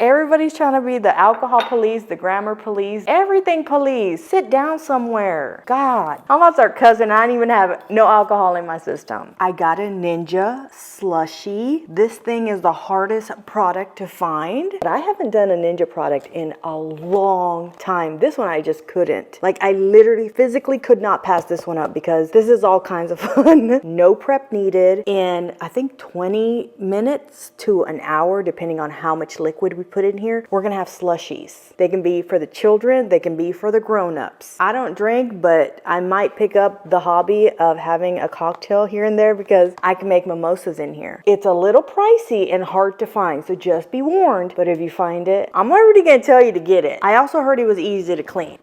Everybody's trying to be the alcohol police, the grammar police, everything police. Sit down somewhere. God. I'm about to start cussing. I didn't even have no alcohol in my system. I got a Ninja SLUSHi. This thing is the hardest product to find. But I haven't done a Ninja product in a long time. This one I just couldn't. Like, I literally physically could not pass this one up because this is all kinds of fun. No prep needed. In, I think, 20 minutes to an hour, depending on how much liquid we put in here, we're gonna have slushies. They can be for the children, they can be for the grown-ups. I don't drink, but I might pick up the hobby of having a cocktail here and there because I can make mimosas in here. It's a little pricey and hard to find, so just be warned. But if you find it, I'm already gonna tell you to get it. I also heard it was easy to clean.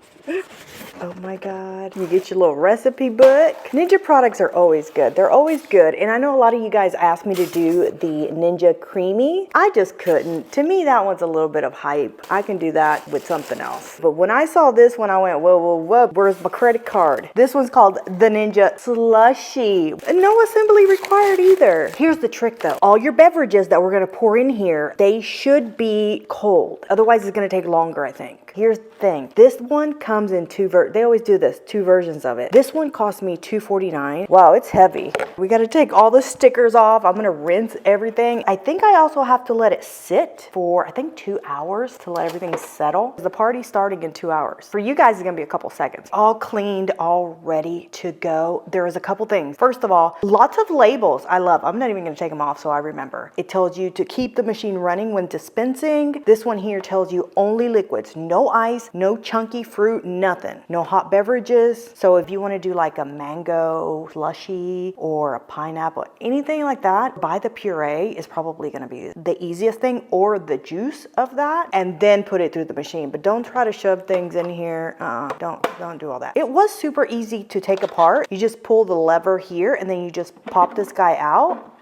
Oh my God. You get your little recipe book. Ninja products are always good. They're always good. And I know a lot of you guys asked me to do the Ninja Creamy. I just couldn't. To me, that one's a little bit of hype. I can do that with something else. But when I saw this one, I went, whoa, where's my credit card? This one's called the Ninja SLUSHi. No assembly required either. Here's the trick though. All your beverages that we're gonna pour in here, they should be cold. Otherwise, it's gonna take longer, I think. Here's the thing. This one comes in they always do this, 2 versions of it. This one cost me $2.49. Wow, it's heavy. We got to take all the stickers off. I'm going to rinse everything. I think I also have to let it sit for, I think, 2 hours to let everything settle. The party's starting in 2 hours. For you guys, it's going to be a couple seconds. All cleaned, all ready to go. There is a couple things. First of all, lots of labels I love. I'm not even going to take them off so I remember. It tells you to keep the machine running when dispensing. This one here tells you only liquids, no ice, no chunky fruit, nothing. No hot beverages. So if you want to do like a mango slushie or a pineapple, anything like that, buy the puree is probably going to be the easiest thing, or the juice of that, and then put it through the machine. But don't try to shove things in here. Don't do all that. It was super easy to take apart. You just pull the lever here and then you just pop this guy out,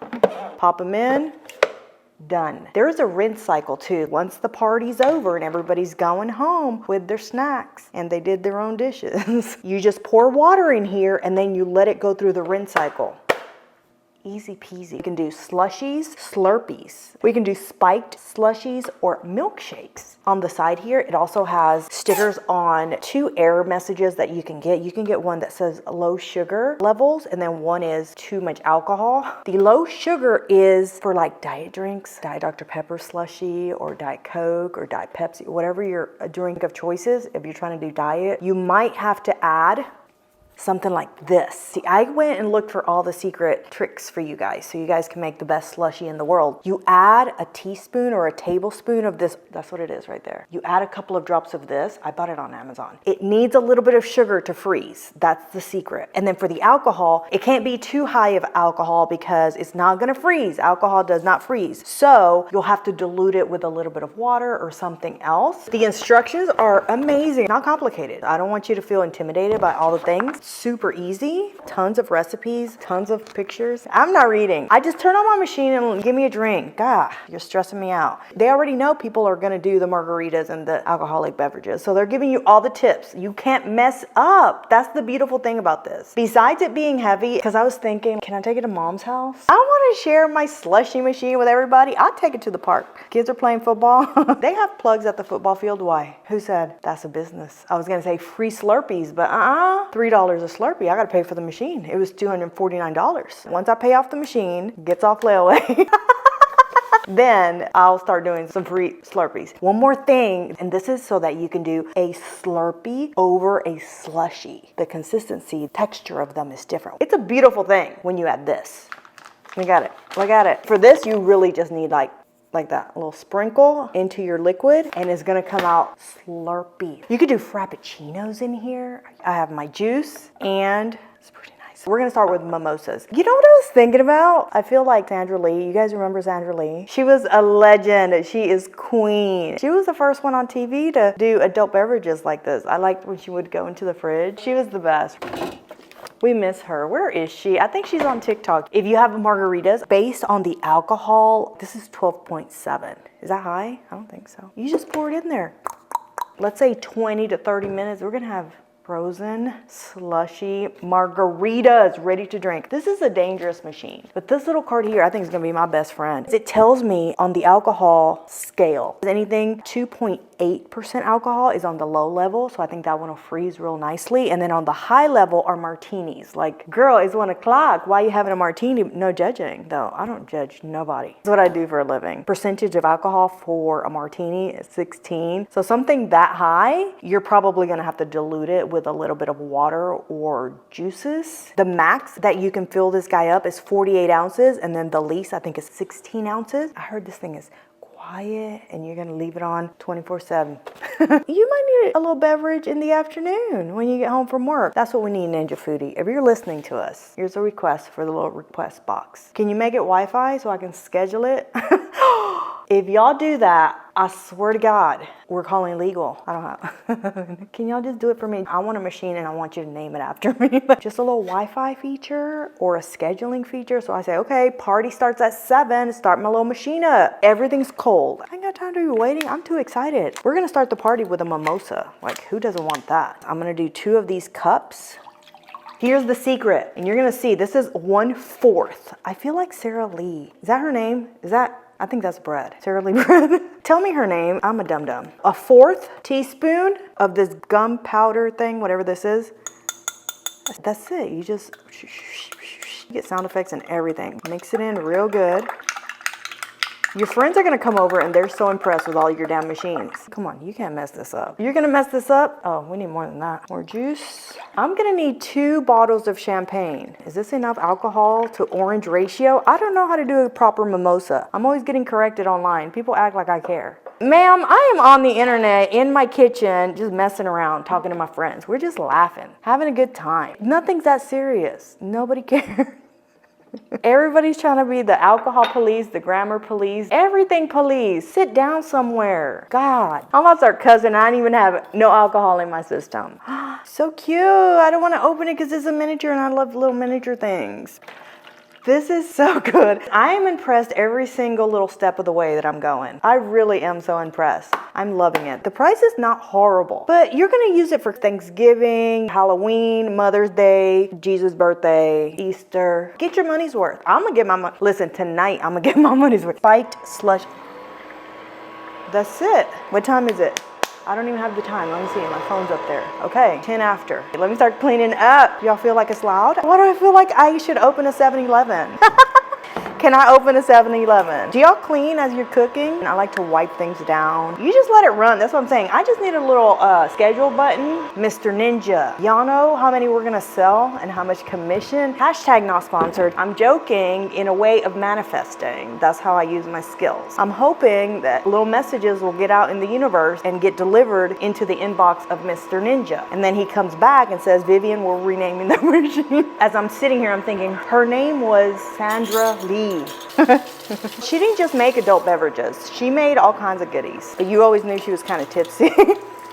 pop him in. Done. There's a rinse cycle too. Once the party's over and everybody's going home with their snacks and they did their own dishes, you just pour water in here and then you let it go through the rinse cycle. Easy peasy. We can do slushies, slurpees. We can do spiked slushies or milkshakes. On the side here, it also has stickers on 2 error messages that you can get. You can get one that says low sugar levels, and then one is too much alcohol. The low sugar is for like diet drinks, Diet Dr. Pepper slushie or Diet Coke or Diet Pepsi, whatever your drink of choice is. If you're trying to do diet, you might have to add something like this. See, I went and looked for all the secret tricks for you guys so you guys can make the best slushie in the world. You add a teaspoon or a tablespoon of this. That's what it is right there. You add a couple of drops of this. I bought it on Amazon. It needs a little bit of sugar to freeze. That's the secret. And then for the alcohol, it can't be too high of alcohol because it's not going to freeze. Alcohol does not freeze. So you'll have to dilute it with a little bit of water or something else. The instructions are amazing, not complicated. I don't want you to feel intimidated by all the things. Super easy, tons of recipes, tons of pictures. I'm not reading. I just turn on my machine and give me a drink. God, you're stressing me out. They already know people are gonna do the margaritas and the alcoholic beverages. So they're giving you all the tips. You can't mess up. That's the beautiful thing about this. Besides it being heavy, because I was thinking, can I take it to mom's house? I want to share my slushie machine with everybody. I'll take it to the park. Kids are playing football. They have plugs at the football field. Why? Who said that's a business? I was gonna say free Slurpees, but $3 a Slurpee. I gotta pay for the machine. It was $249. Once I pay off the machine, gets off layaway, then I'll start doing some free Slurpees. One more thing, and this is so that you can do a Slurpee over a slushie. The consistency, texture of them is different. It's a beautiful thing when you add this. Look at it. Look at it. For this, you really just need like that, a little sprinkle into your liquid, and it's gonna come out slurpy. You could do frappuccinos in here. I have my juice, and it's pretty nice. We're gonna start with mimosas. You know what I was thinking about? I feel like Sandra Lee. You guys remember Sandra Lee? She was a legend. She is queen. She was the first one on TV to do adult beverages like this. I liked when she would go into the fridge. She was the best. We miss her. Where is she? I think she's on TikTok. If you have margaritas, based on the alcohol, this is 12.7. Is that high? I don't think so. You just pour it in there. Let's say 20 to 30 minutes. We're gonna have Frozen slushy margaritas ready to drink. This is a dangerous machine, but this little card here I think is gonna be my best friend. It tells me on the alcohol scale, anything 2.8% alcohol is on the low level, so I think that one will freeze real nicely. And then on the high level are martinis. Like, girl, it's 1 o'clock. Why are you having a martini? No judging, though. I don't judge nobody. That's what I do for a living. Percentage of alcohol for a martini is 16. So something that high, you're probably gonna have to dilute it with a little bit of water or juices. The max that you can fill this guy up is 48 ounces, and then the least I think is 16 ounces. I heard this thing is quiet and you're gonna leave it on 24/7. You might need a little beverage in the afternoon when you get home from work. That's what we need, Ninja Foodie. If you're listening to us, here's a request for the little request box. Can you make it Wi-Fi so I can schedule it? If y'all do that, I swear to God, we're calling legal. I don't know. Can y'all just do it for me? I want a machine and I want you to name it after me. Just a little Wi-Fi feature or a scheduling feature. So I say, okay, party starts at 7, start my little machine up. Everything's cold. I ain't got time to be waiting. I'm too excited. We're gonna start the party with a mimosa. Like, who doesn't want that? I'm gonna do 2 of these cups. Here's the secret, and you're gonna see, this is 1/4. I feel like Sarah Lee. Is that her name? I think that's bread. Sarah Lee bread. Tell me her name. I'm a dum-dum. 1/4 teaspoon of this gum powder thing, whatever this is. That's it. You just get sound effects and everything. Mix it in real good. Your friends are gonna come over and they're so impressed with all your damn machines. Come on, you can't mess this up. You're gonna mess this up? Oh, we need more than that. More juice. I'm gonna need 2 bottles of champagne. Is this enough alcohol to orange ratio? I don't know how to do a proper mimosa. I'm always getting corrected online. People act like I care. Ma'am, I am on the internet in my kitchen just messing around, talking to my friends. We're just laughing, having a good time. Nothing's that serious. Nobody cares. Everybody's trying to be the alcohol police, the grammar police, everything police. Sit down somewhere. God. I'm about to start cussing. I don't even have no alcohol in my system. So cute. I don't want to open it because it's a miniature and I love little miniature things. This is so good. I am impressed every single little step of the way that I'm going. I really am so impressed. I'm loving it. The price is not horrible, but you're gonna use it for Thanksgiving, Halloween, Mother's Day, Jesus' birthday, Easter. Get your money's worth. I'm gonna get my money. Listen, tonight I'm gonna get my money's worth. Spiked slush. That's it. What time is it? I don't even have the time. Let me see. My phone's up there. Okay, 10 after. Let me start cleaning up. Y'all feel like it's loud? Why do I feel like I should open a 7-Eleven? Can I open a 7-Eleven? Do y'all clean as you're cooking? I like to wipe things down. You just let it run. That's what I'm saying. I just need a little schedule button. Mr. Ninja. Y'all know how many we're gonna sell and how much commission? Hashtag not sponsored. I'm joking in a way of manifesting. That's how I use my skills. I'm hoping that little messages will get out in the universe and get delivered into the inbox of Mr. Ninja. And then he comes back and says, Vivian, we're renaming the machine. As I'm sitting here, I'm thinking, her name was Sandra Lee. She didn't just make adult beverages. She made all kinds of goodies. But you always knew she was kind of tipsy.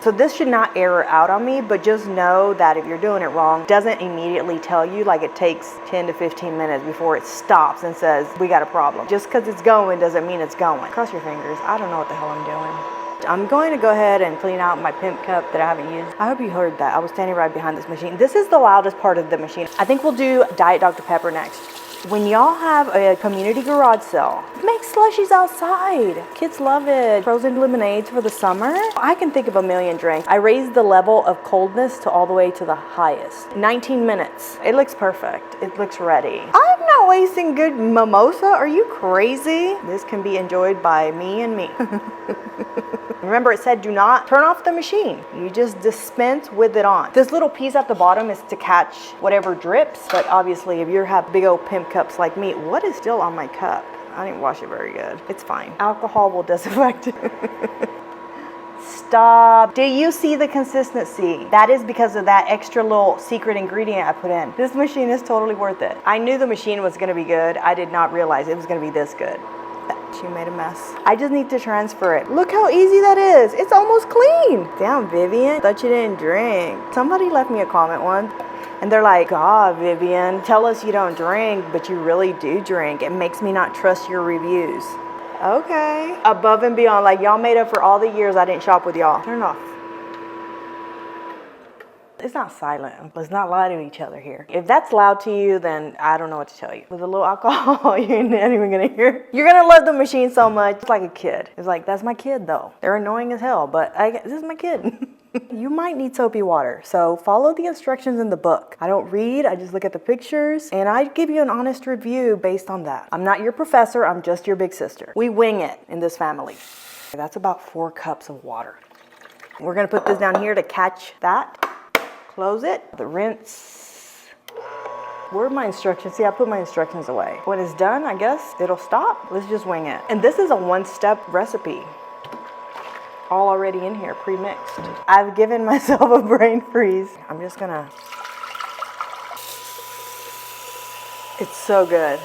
So this should not error out on me, but just know that if you're doing it wrong, it doesn't immediately tell you. Like, it takes 10 to 15 minutes before it stops and says, we got a problem. Just because it's going doesn't mean it's going. Cross your fingers. I don't know what the hell I'm doing. I'm going to go ahead and clean out my pimp cup that I haven't used. I hope you heard that. I was standing right behind this machine. This is the loudest part of the machine. I think we'll do Diet Dr. Pepper next. When y'all have a community garage sale, make slushies outside. Kids love it. Frozen lemonades for the summer. I can think of a million drinks. I raised the level of coldness to all the way to the highest. 19 minutes. It looks perfect. It looks ready. I'm not wasting good mimosa. Are you crazy? This can be enjoyed by me and me. Remember, it said do not turn off the machine. You just dispense with it on. This little piece at the bottom is to catch whatever drips, but obviously if you have big old pimp cups like me, what is still on my cup? I didn't wash it very good. It's fine. Alcohol will disinfect it. Stop. Do you see the consistency? That is because of that extra little secret ingredient I put in. This machine is totally worth it. I knew the machine was gonna be good. I did not realize it was gonna be this good. She made a mess. I just need to transfer it. Look how easy that is. It's almost clean. Damn, Vivian. Thought you didn't drink. Somebody left me a comment once, and they're like, God, Vivian, tell us you don't drink, but you really do drink. It makes me not trust your reviews. Okay. Above and beyond, like y'all made up for all the years I didn't shop with y'all. Turn it off. It's not silent. Let's not lie to each other here. If that's loud to you, then I don't know what to tell you. With a little alcohol, you're not even gonna hear. You're gonna love the machine so much. It's like a kid. It's like, that's my kid though. They're annoying as hell, but this is my kid. You might need soapy water, so follow the instructions in the book. I don't read, I just look at the pictures, and I give you an honest review based on that. I'm not your professor, I'm just your big sister. We wing it in this family. That's about 4 cups of water. We're gonna put this down here to catch that. Close it, the rinse. Where are my instructions? See, I put my instructions away. When it's done, I guess it'll stop. Let's just wing it. And this is a 1-step recipe. All already in here, pre-mixed. I've given myself a brain freeze. I'm just gonna. It's so good.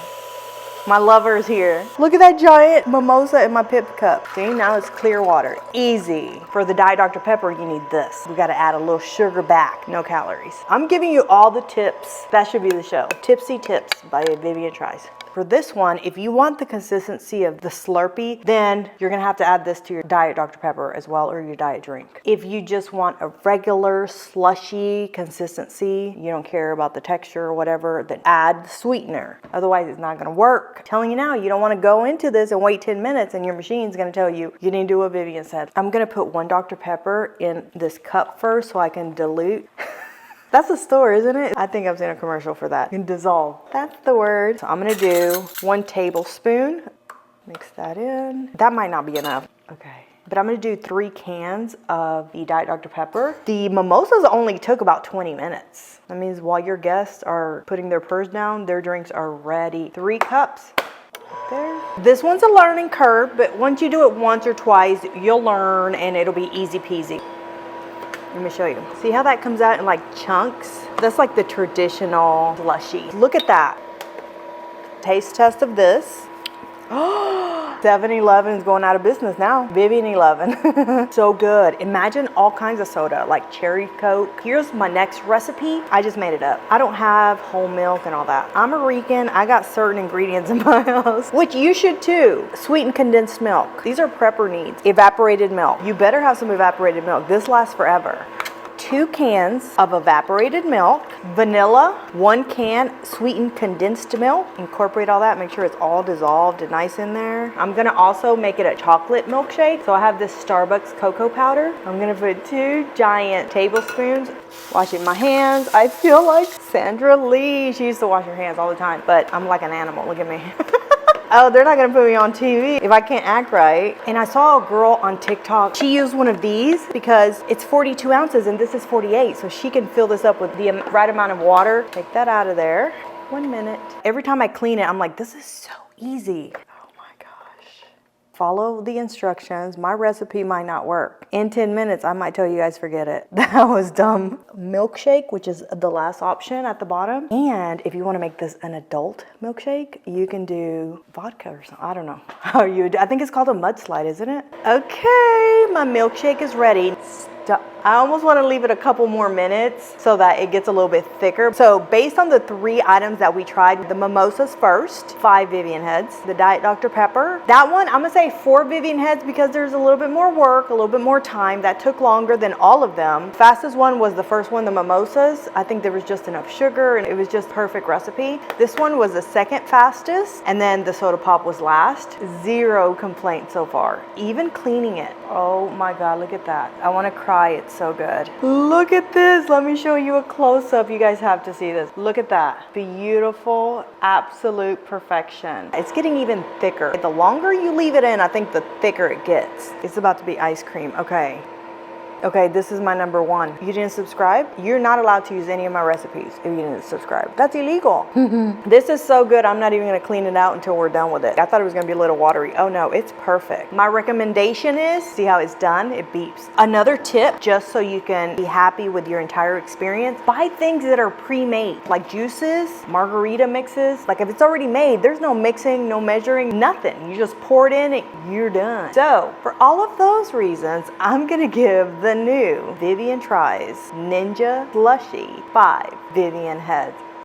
My lover is here. Look at that giant mimosa in my pip cup. See, now it's clear water. Easy. For the Diet Dr. Pepper, you need this. We gotta add a little sugar back. No calories. I'm giving you all the tips. That should be the show. Tipsy Tips by Vivian Tries. For this one, if you want the consistency of the Slurpee, then you're gonna have to add this to your Diet Dr. Pepper as well, or your diet drink. If you just want a regular slushy consistency, you don't care about the texture or whatever, then add sweetener. Otherwise, it's not gonna work. I'm telling you now, you don't wanna go into this and wait 10 minutes and your machine's gonna tell you, you need to do what Vivian said. I'm gonna put 1 Dr. Pepper in this cup first so I can dilute. That's a store, isn't it? I think I've seen a commercial for that. You can dissolve. That's the word. So I'm gonna do 1 tablespoon. Mix that in. That might not be enough. Okay. But I'm gonna do 3 cans of the Diet Dr. Pepper. The mimosas only took about 20 minutes. That means while your guests are putting their purse down, their drinks are ready. 3 cups. There. This one's a learning curve, but once you do it once or twice, you'll learn and it'll be easy peasy. Let me show you. See how that comes out in like chunks? That's like the traditional slushy. Look at that. Taste test of this. 7-Eleven is going out of business now. Vivian 11. So good. Imagine all kinds of soda, like cherry Coke. Here's my next recipe. I just made it up. I don't have whole milk and all that. I'm a Rican. I got certain ingredients in my house, which you should too. Sweetened condensed milk. These are prepper needs. Evaporated milk. You better have some evaporated milk. This lasts forever. 2 cans of evaporated milk, vanilla, 1 can sweetened condensed milk. Incorporate all that, make sure it's all dissolved and nice in there. I'm gonna also make it a chocolate milkshake. So I have this Starbucks cocoa powder. I'm gonna put 2 giant tablespoons. Washing my hands. I feel like Sandra Lee. She used to wash her hands all the time, but I'm like an animal, look at me. Oh, they're not gonna put me on TV if I can't act right. And I saw a girl on TikTok. She used one of these because it's 42 ounces and this is 48. So she can fill this up with the right amount of water. Take that out of there. 1 minute. Every time I clean it, I'm like, this is so easy. Oh my gosh. Follow the instructions. My recipe might not work. In 10 minutes, I might tell you guys, forget it. That was dumb. Milkshake, which is the last option at the bottom. And if you want to make this an adult milkshake, you can do vodka or something. I don't know how you do. I think it's called a mudslide, isn't it? Okay, my milkshake is ready. I almost want to leave it a couple more minutes so that it gets a little bit thicker. So based on the 3 items that we tried, the mimosas first, 5 Vivian heads, the Diet Dr. Pepper. That one, I'm gonna say 4 Vivian heads because there's a little bit more work, a little bit more time. That took longer than all of them. Fastest one was the first one, the mimosas. I think there was just enough sugar and it was just perfect recipe. This one was the second fastest and then the soda pop was last. 0 complaints so far. Even cleaning it. Oh my God, look at that. I want to cry, it's so good. Look at this, let me show you a close-up. You guys have to see this. Look at that, beautiful, absolute perfection. It's getting even thicker. The longer you leave it in, I think the thicker it gets. It's about to be ice cream, okay. Okay, this is my number 1. You didn't subscribe? You're not allowed to use any of my recipes if you didn't subscribe. That's illegal. This is so good, I'm not even gonna clean it out until we're done with it. I thought it was gonna be a little watery. Oh no, it's perfect. My recommendation is, see how it's done? It beeps. Another tip, just so you can be happy with your entire experience, buy things that are pre-made, like juices, margarita mixes. Like if it's already made, there's no mixing, no measuring, nothing. You just pour it in, you're done. So, for all of those reasons, I'm gonna give the new Vivian Tries Ninja SLUSHi 5 Vivian heads